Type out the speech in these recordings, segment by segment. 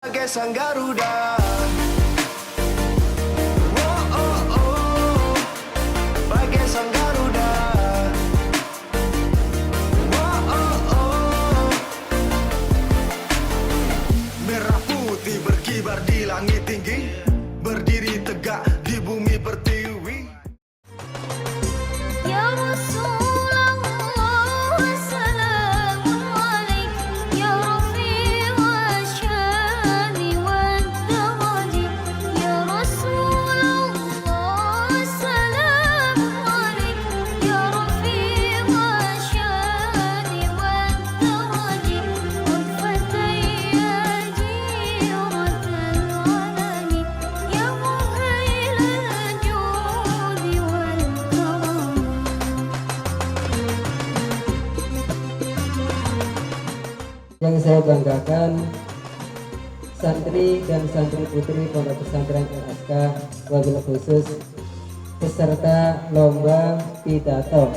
Bagai sang Garuda, oh oh oh, bagai sang Garuda, oh oh oh. Merah putih berkibar di langit tinggi, berdiri tegak di bumi pertiwi. Ya Rasulullah, Assalamualaikum ya Rafi' wa syani wa daraji. Ya Rasulullah, Assalamualaikum ya Rafi' wa syani wa daraji. Ulfatayya jiratan alani ya muhailal judi wal karam. Yang saya banggakan, santri dan santri putri Pondok Pesantren LSK wabil khusus peserta lomba pidato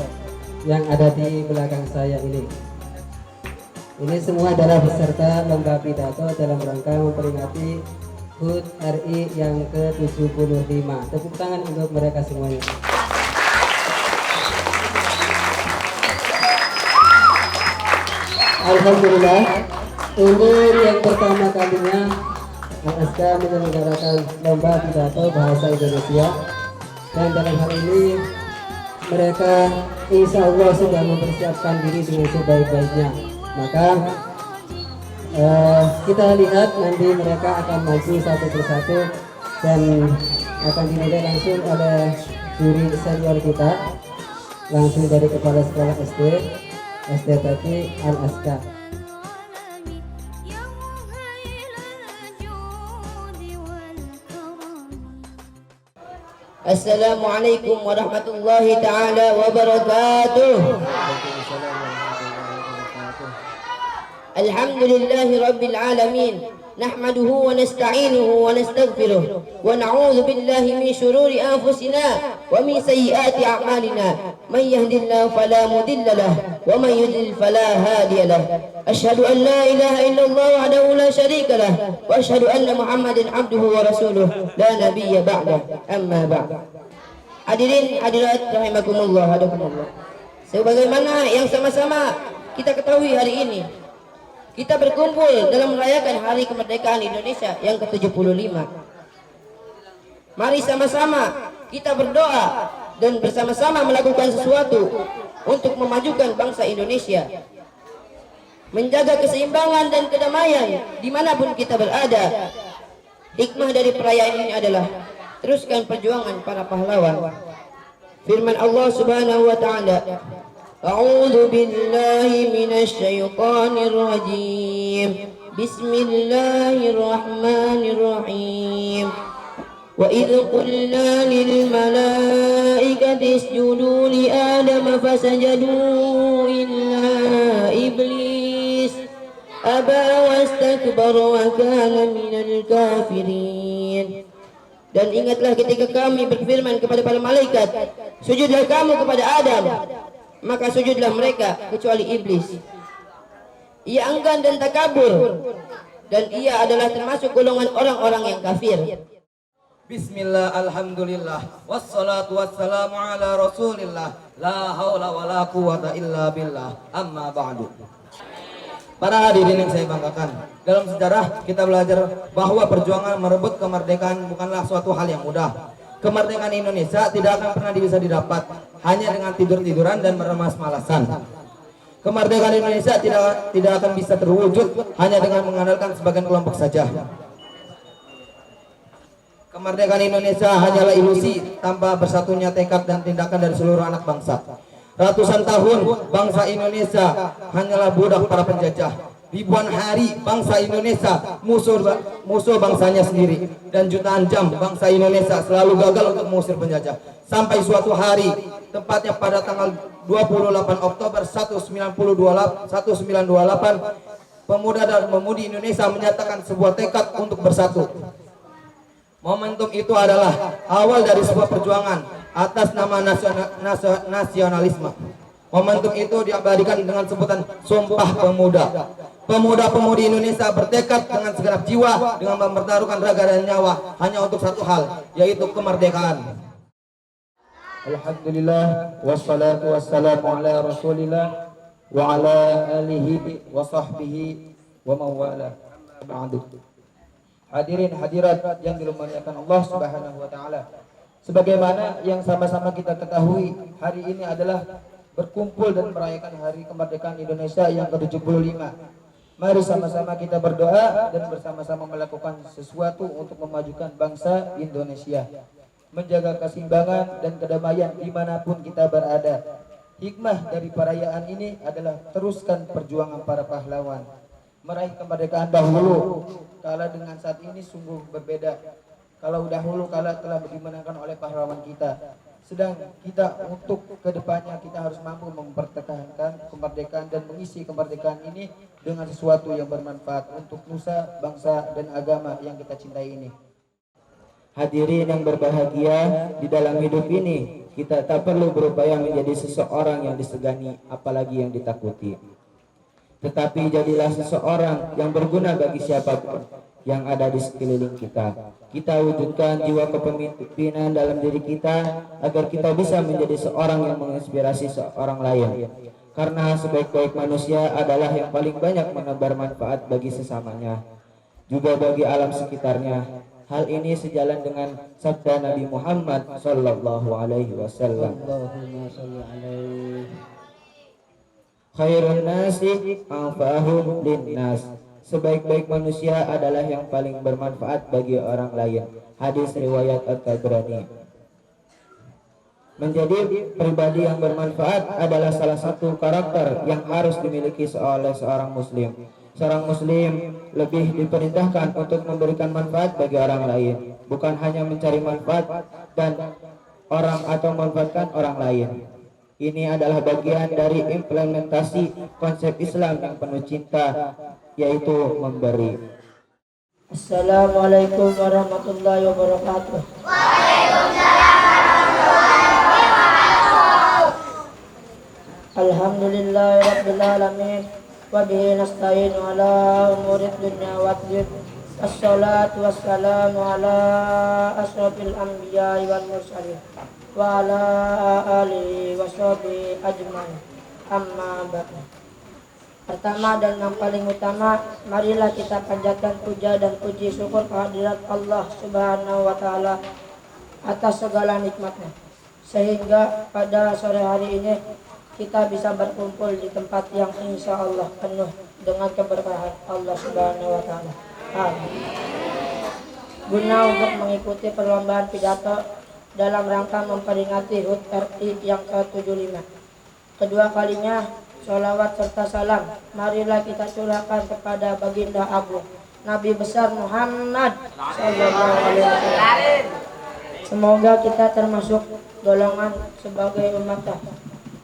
yang ada di belakang saya ini. Ini semua adalah peserta lomba pidato dalam rangka memperingati HUT RI yang ke-75. Tepuk tangan untuk mereka semuanya. Alhamdulillah, ini yang pertama kalinya LSK menyelenggarakan lomba pidato bahasa Indonesia, dan dalam hal ini mereka insya Allah sudah mempersiapkan diri dengan sebaik-baiknya. Maka kita lihat nanti mereka akan maju satu persatu dan akan dinilai langsung oleh juri senior kita, langsung dari kepala sekolah SDTP LSK. Ya muhailal judi wal karam. Assalamualaikum warahmatullahi ta'ala wabarakatuh. Alhamdulillahi rabbil alamin. Nahmaduhu wa nasta'inuhu wa nastaghfiruh wa na'udzu billahi min shururi anfusina wa min sayyiati a'malina. Man yahdihillahu fala mudilla lahu wa man yudlil fala hadiya lahu. Asyhadu an la ilaha illallah wahdahu la syarika lahu wa asyhadu anna Muhammadan abduhu wa rasuluh la nabiyya ba'dah. Amma ba'd. Hadirin hadirat rahimakumullah, hadakumullah. Sebagaimana yang sama-sama kita ketahui hari ini, kita berkumpul dalam merayakan Hari Kemerdekaan Indonesia yang ke-75. Mari sama-sama kita berdoa dan bersama-sama melakukan sesuatu untuk memajukan bangsa Indonesia, menjaga keseimbangan dan kedamaian dimanapun kita berada. Hikmah dari perayaan ini adalah teruskan perjuangan para pahlawan. Firman Allah Subhanahu wa ta'ala, A'udzu billahi minasy syaithanir rajim. Bismillahirrahmanirrahim. Wa idz qulna lil malaikati isjudu li Adam fasajadu illa iblis aba wastakbara wa kana minal kafirin. Dan ingatlah ketika kami berfirman kepada para malaikat, sujudlah kamu kepada Adam, maka sujudlah mereka kecuali iblis. Ia enggan dan takabur, dan ia adalah termasuk golongan orang-orang yang kafir. Bismillah, alhamdulillah, wassalatu wassalamu ala rasulillah, la hawla wa la quwata illa billah, amma ba'du. Para hadirin yang saya banggakan, dalam sejarah kita belajar bahwa perjuangan merebut kemerdekaan bukanlah suatu hal yang mudah. Kemerdekaan Indonesia tidak akan pernah bisa didapat hanya dengan tidur-tiduran dan meremas-malasan. Kemerdekaan Indonesia tidak akan bisa terwujud hanya dengan mengandalkan sebagian kelompok saja. Kemerdekaan Indonesia hanyalah ilusi tanpa bersatunya tekad dan tindakan dari seluruh anak bangsa. Ratusan tahun bangsa Indonesia hanyalah budak para penjajah. Ribuan hari bangsa Indonesia musuh bangsanya sendiri, dan jutaan jam bangsa Indonesia selalu gagal untuk mengusir penjajah. Sampai suatu hari, tepatnya pada tanggal 28 Oktober 1928, pemuda dan pemudi Indonesia menyatakan sebuah tekad untuk bersatu. Momentum itu adalah awal dari sebuah perjuangan atas nama nasionalisme. Momentum itu diabadikan dengan sebutan Sumpah Pemuda. Pemuda-pemudi Indonesia bertekad dengan segenap jiwa dengan mempertaruhkan raga dan nyawa hanya untuk satu hal, yaitu kemerdekaan. Alhamdulillah wassalatu wassalamu ala Rasulillah wa ala alihi wa sahbihi wa mawala. Ba'du. Hadirin hadirat yang dimuliakan Allah Subhanahu wa taala. Sebagaimana yang sama-sama kita ketahui, hari ini adalah berkumpul dan merayakan hari kemerdekaan Indonesia yang ke-75. Mari sama-sama kita berdoa dan bersama-sama melakukan sesuatu untuk memajukan bangsa Indonesia, menjaga keseimbangan dan kedamaian dimanapun kita berada. Hikmah dari perayaan ini adalah teruskan perjuangan para pahlawan. Meraih kemerdekaan dahulu kala dengan saat ini sungguh berbeda. Kalau dahulu kala telah dimenangkan oleh pahlawan kita, sedang kita untuk kedepannya kita harus mampu mempertahankan kemerdekaan dan mengisi kemerdekaan ini dengan sesuatu yang bermanfaat untuk nusa, bangsa, dan agama yang kita cintai ini. Hadirin yang berbahagia, di dalam hidup ini kita tak perlu berupaya menjadi seseorang yang disegani, apalagi yang ditakuti. Tetapi jadilah seseorang yang berguna bagi siapapun yang ada di sekeliling kita. Kita wujudkan jiwa kepemimpinan dalam diri kita agar kita bisa menjadi seorang yang menginspirasi seorang lain. Karena sebaik-baik manusia adalah yang paling banyak menebar manfaat bagi sesamanya, juga bagi alam sekitarnya. Hal ini sejalan dengan sabda Nabi Muhammad sallallahu alaihi wasallam. Allahumma shalli alaihi. Khairun nasi anfa'uhum linnas. Sebaik-baik manusia adalah yang paling bermanfaat bagi orang lain. Hadis riwayat At-Tabrani. Menjadi pribadi yang bermanfaat adalah salah satu karakter yang harus dimiliki oleh seorang muslim. Seorang muslim lebih diperintahkan untuk memberikan manfaat bagi orang lain, bukan hanya mencari manfaat dan orang atau memanfaatkan orang lain. Ini adalah bagian dari implementasi konsep Islam yang penuh cinta, yaitu memberi. Assalamualaikum warahmatullahi wabarakatuh. Alhamdulillahirabbil alamin wa bihi nasta'inu ala umurid dunya waddin. Assalatu wassalamu ala asyrafil anbiya'i wal mursalin wa ala alihi wa sahbihi ajmain. Amma ba'du. Pertama dan yang paling utama, marilah kita panjatkan puja dan puji syukur kehadirat Allah Subhanahu wa taala atas segala nikmatnya, sehingga pada sore hari ini kita bisa berkumpul di tempat yang insya Allah penuh dengan keberkahan Allah Subhanahu wa taala. Amin. Guna untuk mengikuti perlombaan pidato dalam rangka memperingati HUT RI yang ke-75. Kedua kalinya sholawat serta salam marilah kita curahkan kepada baginda agung Nabi besar Muhammad sallallahu alaihi wasallam. Semoga kita termasuk golongan sebagai umatnya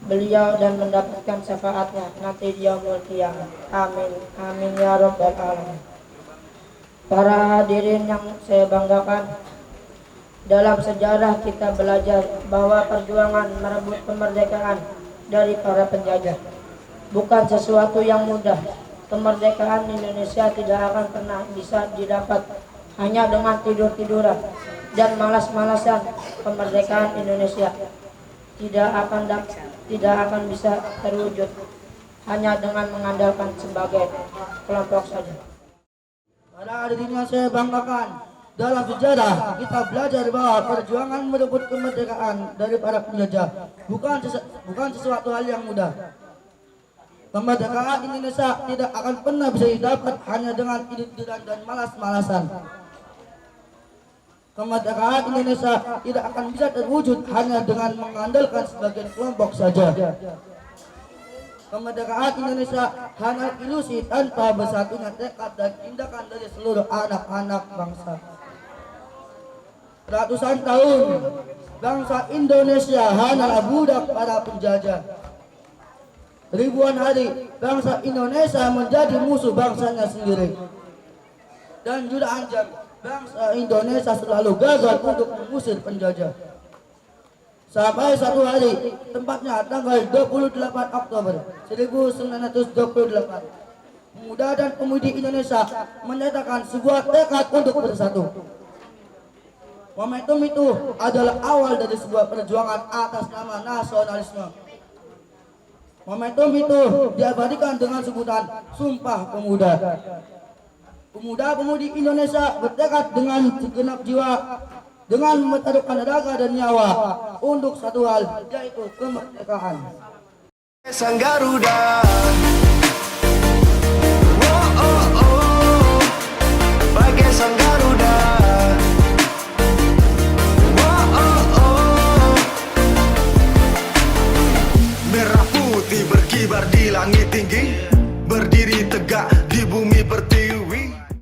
beliau dan mendapatkan syafaatnya nanti di yaumul qiyamah. Amin amin ya rabbal alamin. Para hadirin yang saya banggakan, dalam sejarah kita belajar bahwa perjuangan merebut kemerdekaan dari para penjajah bukan sesuatu yang mudah. Kemerdekaan Indonesia tidak akan pernah bisa didapat hanya dengan tidur-tiduran dan malas-malasan. Kemerdekaan Indonesia tidak akan bisa terwujud hanya dengan mengandalkan sebagai kelompok saja. Para hadirin yang saya banggakan, dalam sejarah kita belajar bahwa perjuangan merebut kemerdekaan dari para penjajah bukan sesuatu hal yang mudah. Kemerdekaan Indonesia tidak akan pernah bisa didapat hanya dengan tidur-tiduran dan malas-malasan. Kemerdekaan Indonesia tidak akan bisa terwujud hanya dengan mengandalkan sebagian kelompok saja. Kemerdekaan Indonesia hanya ilusi tanpa bersatunya tekad dan tindakan dari seluruh anak-anak bangsa. Ratusan tahun bangsa Indonesia hanyalah budak para penjajah. Ribuan hari bangsa Indonesia menjadi musuh bangsanya sendiri. Dan juga anjam, bangsa Indonesia selalu gagal untuk mengusir penjajah. Sampai satu hari, tempatnya tanggal 28 Oktober 1928, pemuda dan pemudi Indonesia menyatakan sebuah tekad untuk bersatu. Momentum itu adalah awal dari sebuah perjuangan atas nama nasionalisme. Momentum itu diabadikan dengan sebutan Sumpah Pemuda. Pemuda-pemudi Indonesia bertekad dengan segenap jiwa, dengan mempertaruhkan raga dan nyawa untuk satu hal, yaitu kemerdekaan. Sang Garuda, oh oh oh, bagai sang